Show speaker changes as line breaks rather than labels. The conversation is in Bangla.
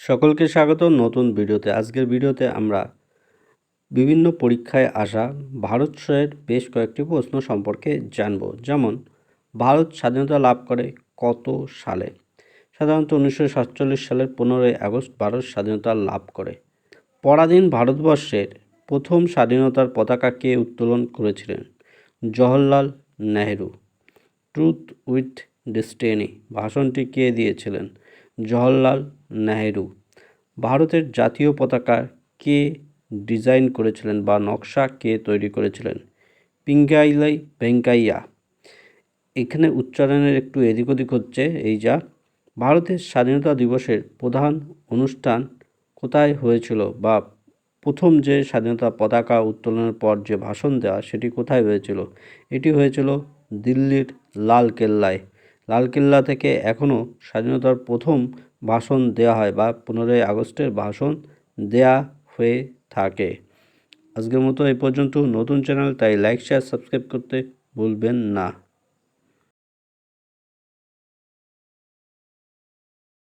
সকলকে স্বাগত নতুন ভিডিওতে। আজকের ভিডিওতে আমরা বিভিন্ন পরীক্ষায় আসা ভারতবর্ষের বেশ কয়েকটি প্রশ্ন সম্পর্কে জানব। যেমন, ভারত স্বাধীনতা লাভ করে কত সালে? সাধারণত 1947 সালের 15ই আগস্ট ভারত স্বাধীনতা লাভ করে। পরাধীন ভারতবর্ষের প্রথম স্বাধীনতার পতাকা কে উত্তোলন করেছিলেন? Jawaharlal Nehru. Truth with destiny ভাষণটি কে দিয়েছিলেন? জওহরলাল নেহেরু। ভারতের জাতীয় পতাকা কে ডিজাইন করেছিলেন বা নকশা কে তৈরি করেছিলেন? পিঙ্গাইলাই ভেঙ্কাইয়া। এখানে উচ্চারণের একটু এদিক ওদিক হচ্ছে এই যা। ভারতের স্বাধীনতা দিবসের প্রধান অনুষ্ঠান কোথায় হয়েছিল বা প্রথম যে স্বাধীনতা পতাকা উত্তোলনের পর যে ভাষণ দেওয়া সেটি কোথায় হয়েছিল? এটি হয়েছিল দিল্লির লালকেল্লায়। লালকেল্লা থেকে এখনও স্বাধীনতার প্রথম ভাষণ দেওয়া হয় বা 15ই আগস্টের ভাষণ দেয়া হয়ে থাকে। আজকের মতো এই পর্যন্ত। নতুন চ্যানেল, তাই লাইক শেয়ার সাবস্ক্রাইব করতে ভুলবেন না।